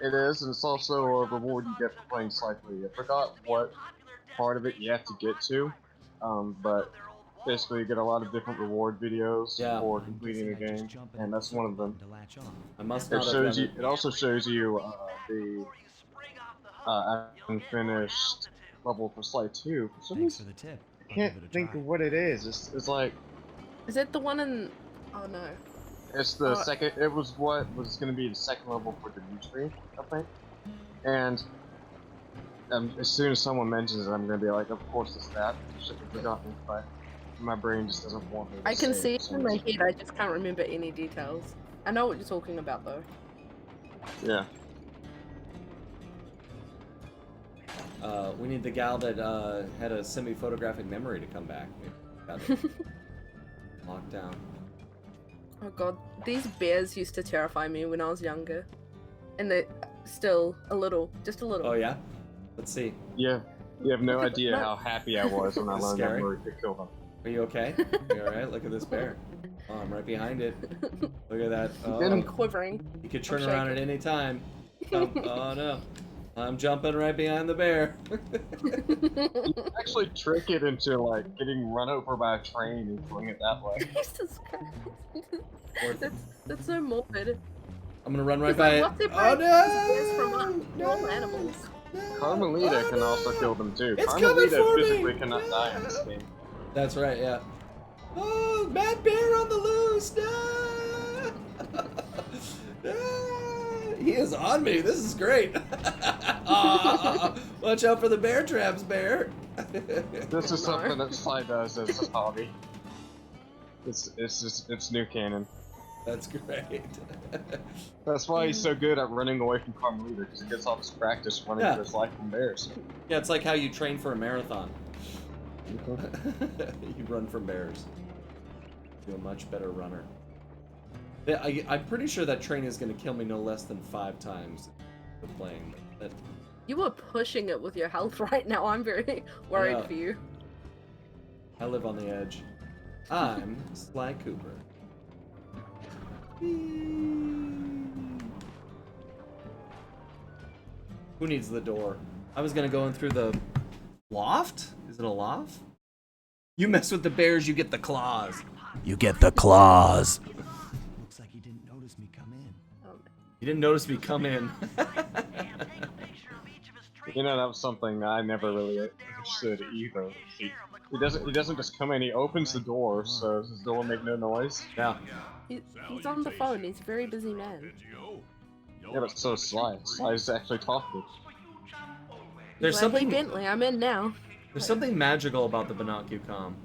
It is, and it's also a reward you get for playing Sly 3. I forgot what part of it you have to get to, but basically you get a lot of different reward videos for completing the game, and that's one of them. I must It not have shows done you. It also shows you the unfinished level for Sly 2. For some reason, I can't think of what it is. It's like. Is it the one in? Oh no. It's the second. It was what was going to be the second level for Dimitri, I think. And as soon as someone mentions it, I'm going to be like, of course it's that. I should have forgotten, but my brain just doesn't want me to I can say see it it in my head. I just can't remember any details. I know what you're talking about though. Yeah. We need the gal that had a semi-photographic memory to come back. Got it locked down. Oh god, these bears used to terrify me when I was younger. And they're still a little, just a little. Oh yeah? Let's see. Yeah. You have no idea how happy I was when I It's learned scary. that word could kill them. Are you okay? You alright? Look at this bear. Oh, I'm right behind it. Look at that. Oh, I'm quivering. You could turn I'm around at shaking. any time. Oh no. I'm jumping right behind the bear. You actually trick it into like getting run over by a train and doing it that way. Jesus Christ. That's so morbid. I'm gonna run right It's by like, it. what's it Oh from? no! It's from normal animals. Carmelita can also kill them too. It's coming Carmelita for me! physically cannot die in this game. That's right, yeah. Oh, mad bear on the loose! No! No! He is on me. This is great. Watch out for the bear traps, bear. This is something that Sly does as a hobby. It's new canon. That's great. That's why he's so good at running away from Carmelita, because he gets all this practice running for his life from bears. Yeah, it's like how you train for a marathon. You run from bears. You're a much better runner. Yeah, I'm pretty sure that train is going to kill me no less than 5 times with playing. That, You are pushing it with your health right now. I'm very worried for you. I live on the edge. I'm Sly Cooper. Who needs the door? I was gonna go in through the loft? Is it a loft? You mess with the bears, you get the claws. You get the claws. Looks like he didn't notice me come in. You didn't notice me come in. You know, that was something I never really understood either. He doesn't just come in, he opens the door, so does his door make no noise? Yeah. He's on the phone. He's a very busy man. Yeah, but so is Sly. Sly's actually talking. There's Like, something hey, Bentley, I'm in now. There's something magical about the Binocu Com.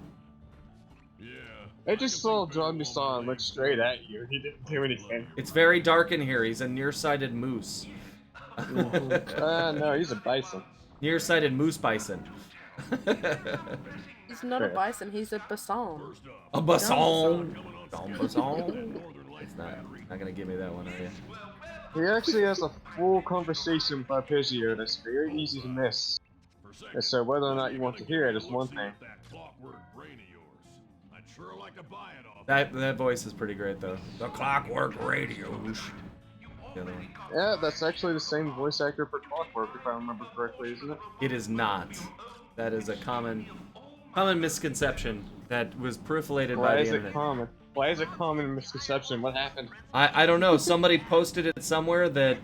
I just saw John Busan look straight at you. He didn't do anything. It's very dark in here. He's a nearsighted moose. No, he's a bison. Nearsighted moose bison. He's not a bison. He's a bison. A bison. Bison. It's not gonna give me that one, are you? He actually has a full conversation with Arpeggio that's very easy to miss. And so whether or not you want to hear it is one thing. That voice is pretty great though. The Clockwork Radios. The other one. Yeah, that's actually the same voice actor for Clockwork, if I remember correctly, isn't it? It is not. That is a common misconception that was proof-related by the internet. Why is it common misconception? What happened? I don't know. Somebody posted it somewhere that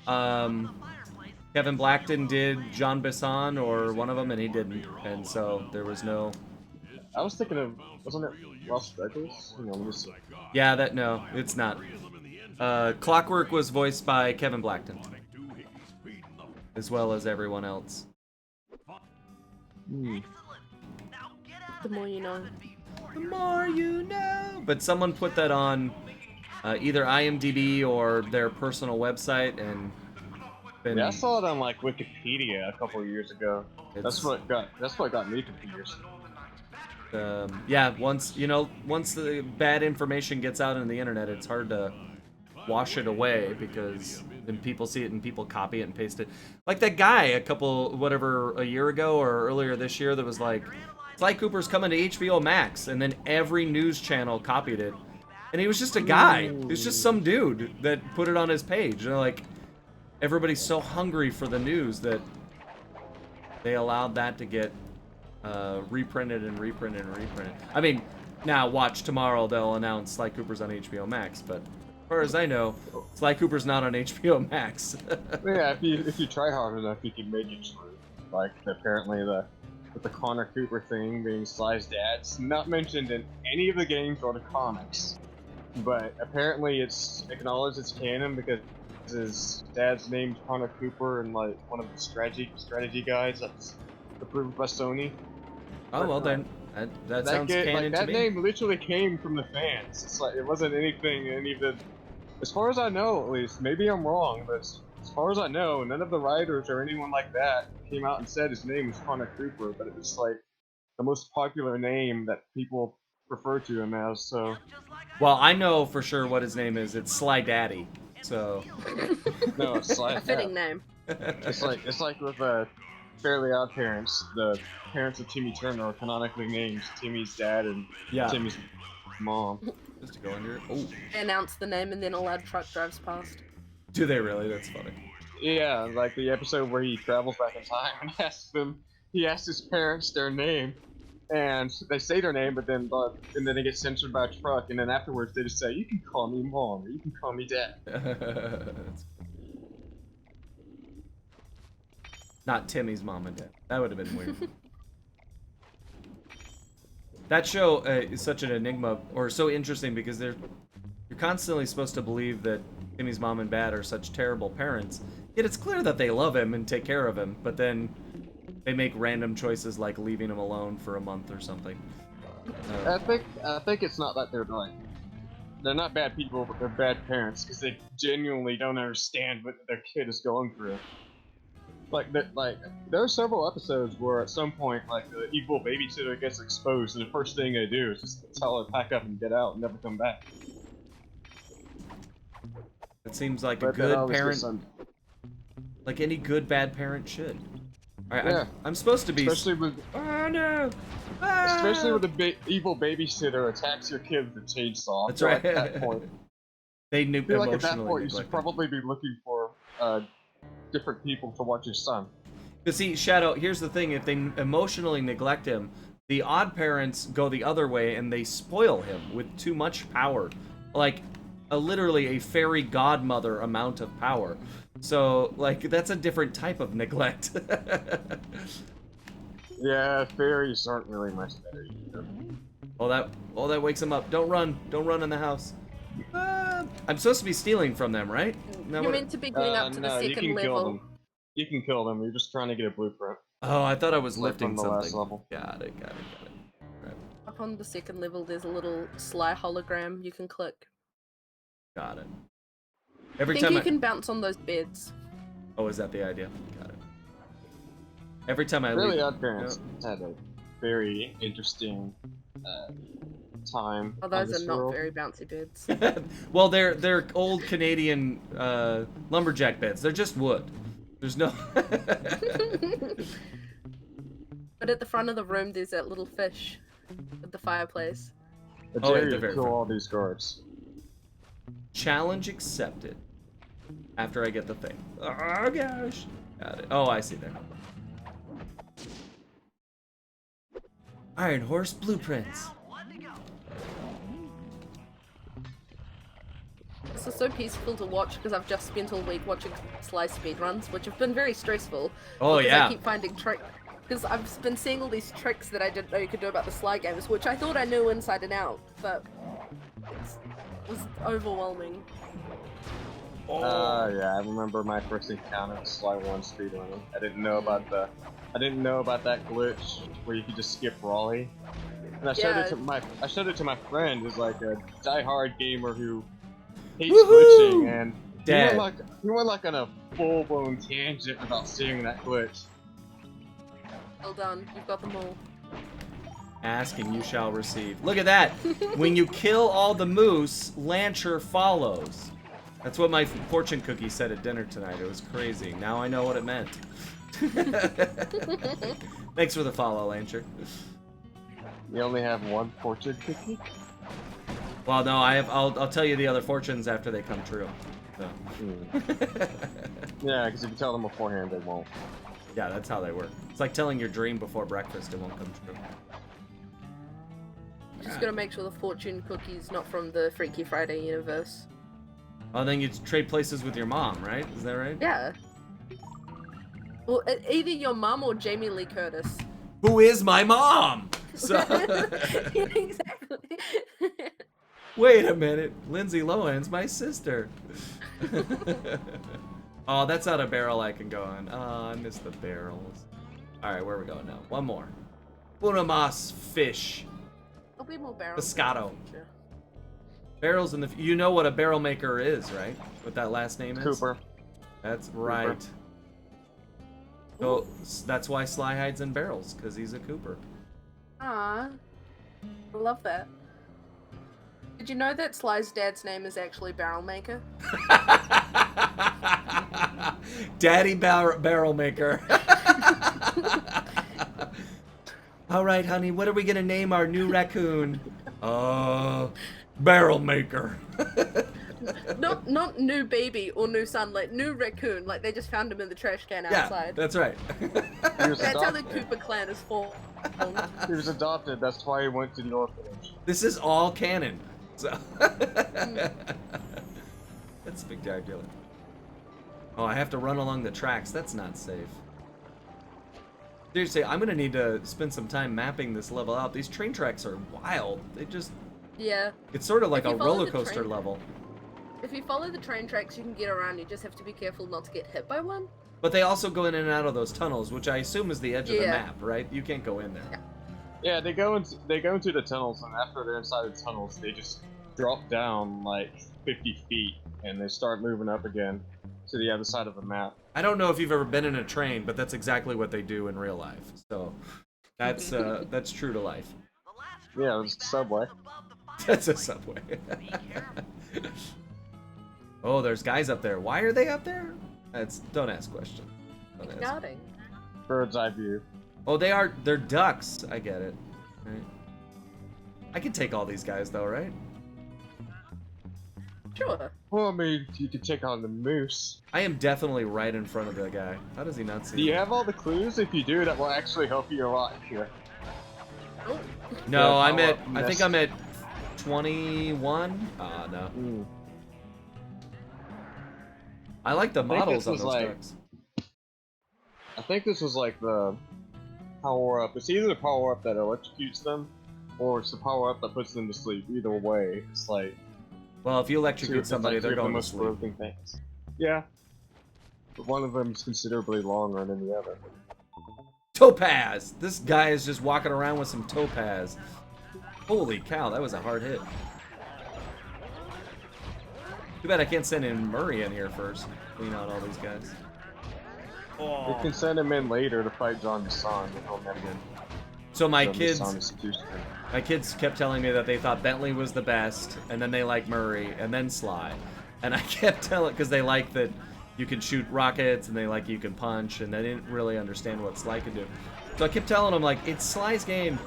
Kevin Blackton did John Besson or one of them, and he didn't, and so there was no. I was thinking of, wasn't it Las Vegas? Hang on, let me see. Yeah, no, it's not. Clockwork was voiced by Kevin Blackton, as well as everyone else. The more you know. The more you know. But someone put that on either IMDb or their personal website, and yeah, I saw it on like Wikipedia a couple of years ago. That's what got me confused. Yeah, once the bad information gets out on the internet, it's hard to wash it away because then people see it and people copy it and paste it. Like that guy a year ago or earlier this year that was like, Sly Cooper's coming to HBO Max, and then every news channel copied it. And he was just a guy. He was just some dude that put it on his page. And like, everybody's so hungry for the news that they allowed that to get reprinted and reprinted and reprinted. I mean, now watch tomorrow they'll announce Sly Cooper's on HBO Max, but as far as I know, Sly Cooper's not on HBO Max. Yeah, if you try hard enough, you can make it true. Like apparently with the Connor Cooper thing being Sly's dad, it's not mentioned in any of the games or the comics. But apparently it's acknowledged as canon because his dad's named Connor Cooper and like one of the strategy guys that's approved by Sony. Oh well, then that sounds canon to that me. name literally came from the fans. It's like it wasn't anything any of the. As far as I know, at least, maybe I'm wrong, but as far as I know, none of the writers or anyone like that came out and said his name was Connor Cooper. But it was like the most popular name that people refer to him as. So. Well, I know for sure what his name is. It's Sly Daddy. So. No, it's Sly. A fitting name. It's like with Fairly Odd Parents. The parents of Timmy Turner are canonically named Timmy's dad and Timmy's mom. Just to go under. Oh. They announce the name and then a loud truck drives past. Do they really? That's funny. Yeah, like the episode where he travels back in time and he asks his parents their name, and they say their name, but then they get censored by a truck, and then afterwards they just say, "You can call me mom, or you can call me dad." Not Timmy's mom and dad. That would have been weird. That show is such an enigma, or so interesting, because you're constantly supposed to believe that Timmy's mom and dad are such terrible parents, yet it's clear that they love him and take care of him, but then they make random choices like leaving him alone for a month or something. I think it's not that they're not bad people, but they're bad parents, because they genuinely don't understand what their kid is going through. Like there are several episodes where at some point, like, the evil babysitter gets exposed, and the first thing they do is just tell her to pack up and get out and never come back. It seems like a good parent, like any good bad parent should. Alright, yeah. I'm supposed to be. Especially with. Oh no! Especially when the evil babysitter attacks your kid with a chainsaw. That's right. At that point, they knew. I feel like at that point you should probably be looking for different people to watch your son. But see, Shadow, here's the thing: if they emotionally neglect him, the odd parents go the other way and they spoil him with too much power, like literally a fairy godmother amount of power. So, like, that's a different type of neglect. Yeah, fairies aren't really much better either. Oh, that wakes him up. Don't run in the house. I'm supposed to be stealing from them, right? You're meant to be going up to the second you can level. Kill them. You can kill them. You're just trying to get a blueprint. Oh, I thought I was lifting from the something. last level. Got it. Right. Up on the second level, there's a little Sly hologram you can click. Got it. I Every think time you can bounce on those beds. Oh, is that the idea? Got it. Every time I Really leave. Odd Parents had a very interesting time. Oh, those are not very bouncy beds. Well, they're old Canadian lumberjack beds. They're just wood. There's no. But at the front of the room, there's that little fish at the fireplace. Oh, Jerry to kill all these guards. Challenge accepted. After I get the thing. Oh gosh. Got it. Oh, I see there. Iron Horse blueprints. This is so peaceful to watch because I've just spent all week watching Sly speedruns, which have been very stressful. Oh yeah. I keep finding tricks. Because I've been seeing all these tricks that I didn't know you could do about the Sly games, which I thought I knew inside and out, but it was overwhelming. Yeah, I remember my first encounter with Sly 1 speedrunning. I didn't know about that glitch where you could just skip Raleigh. And I showed it to my friend who's like a die-hard gamer who hates glitching, and he went like on a full-blown tangent about seeing that glitch. Well done, you've got them all. Ask and you shall receive. Look at that! When you kill all the moose, Lancher follows. That's what my fortune cookie said at dinner tonight. It was crazy. Now I know what it meant. Thanks for the follow, Lancher. You only have one fortune cookie? Well, no, I'll tell you the other fortunes after they come true. So. Yeah, because if you tell them beforehand, they won't. Yeah, that's how they work. It's like telling your dream before breakfast, it won't come true. Just gotta make sure the fortune cookie's not from the Freaky Friday universe. Oh, then you trade places with your mom, right? Is that right? Yeah. Well, either your mom or Jamie Lee Curtis. Who is my mom? So... Yeah, exactly. Wait a minute, Lindsay Lohan's my sister. Oh, that's not a barrel I can go on. Oh, I miss the barrels. Alright, where are we going now? One more. Unamas fish. There'll be more barrels. Pescado. Barrels in the... You know what a barrel maker is, right? What that last name is? Cooper. That's right. So that's why Sly hides in barrels, because he's a Cooper. Ah, I love that. Did you know that Sly's dad's name is actually Barrel Maker? Daddy Barrel Maker. All right, honey, what are we gonna name our new raccoon? Barrel Maker. Not new baby or new son, like new raccoon. Like they just found him in the trash can outside. Yeah, that's right. That's how the Cooper clan is formed. He was adopted. That's why he went to the orphanage. This is all canon. So that's spectacular. Oh, I have to run along the tracks. That's not safe. Seriously, I'm gonna need to spend some time mapping this level out. These train tracks are wild. They just... Yeah. It's sort of like If a you follow roller the coaster train- level. If you follow the train tracks, you can get around. You just have to be careful not to get hit by one. But they also go in and out of those tunnels, which I assume is the edge of the Yeah. map, right? You can't go in there. Yeah, they go into the tunnels, and after they're inside the tunnels, they just drop down like 50 feet, and they start moving up again to the other side of the map. I don't know if you've ever been in a train, but that's exactly what they do in real life. So that's true to life. Yeah, it's a subway. That's a subway. Oh, there's guys up there. Why are they up there? Don't ask questions. Don't ask. Scouting. Bird's eye view. Oh, they're ducks. I get it. Right. I can take all these guys though, right? Sure. Well, I mean, you could take on the moose. I am definitely right in front of the guy. How does he not see Do you me? have all the clues? If you do, that will actually help you a lot here. No, Yeah, I think I'm at 21. Ah, no. Mm. I like the I think models this on was those like- ducks. I think this was like the power-up. It's either the power-up that electrocutes them, or it's the power-up that puts them to sleep. Either way, it's like... Well, if you electrocute it's somebody, like they're two of the going to most sleep. broken things. Yeah. But one of them is considerably longer than the other. Topaz! This guy is just walking around with some topaz. Holy cow, that was a hard hit. Too bad I can't send in Murray in here first. Clean out all these guys. You can send him in later to fight John Desson. So my John kids, Desson is too strong. my kids kept telling me that they thought Bentley was the best, and then they liked Murray, and then Sly. And I kept telling, because they like that you can shoot rockets, and they like you can punch, and they didn't really understand what Sly could do. So I kept telling them, like, it's Sly's game,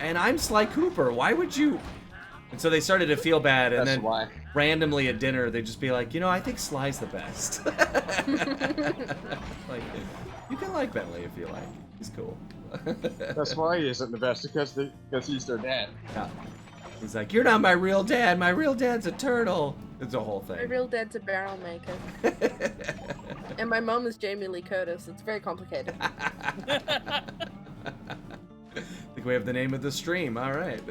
and I'm Sly Cooper. Why would you? And so they started to feel bad, and That's then why. randomly at dinner, they'd just be like, you know, I think Sly's the best. Like, you can like Bentley if you like. He's cool. That's why he isn't the best, because he's their dad. Yeah. He's like, you're not my real dad. My real dad's a turtle. It's a whole My thing. real dad's a barrel maker. And my mom is Jamie Lee Curtis. It's very complicated. I think we have the name of the stream. All right.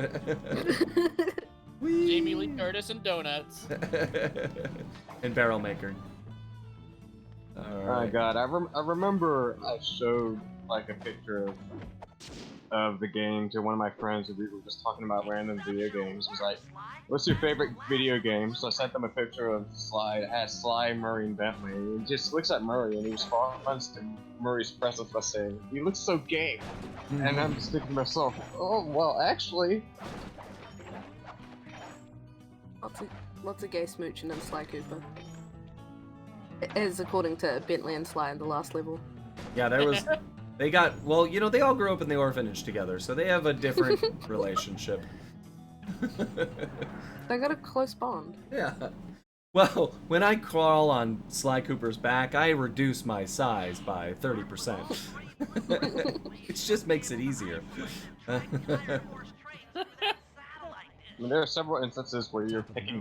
Jamie Lee Curtis and donuts. And barrel maker. All Oh right. god, I remember I showed like a picture of the game to one of my friends and we were just talking about random video games. It was like, what's your favorite video game? So I sent them a picture of Sly. It had Sly, Murray, and Bentley. And he just looks at Murray and he responds to Murray's presence by saying, "You look so gay." And I'm just thinking to myself, oh, well, actually... Lots of gay smooching in Sly Cooper. As according to Bentley and Sly in the last level. Yeah, there was They got, well, you know, they all grew up in the orphanage together, so they have a different relationship. They got a close bond. Yeah. Well, when I crawl on Sly Cooper's back, I reduce my size by 30%. It just makes it easier. I mean, there are several instances where you're picking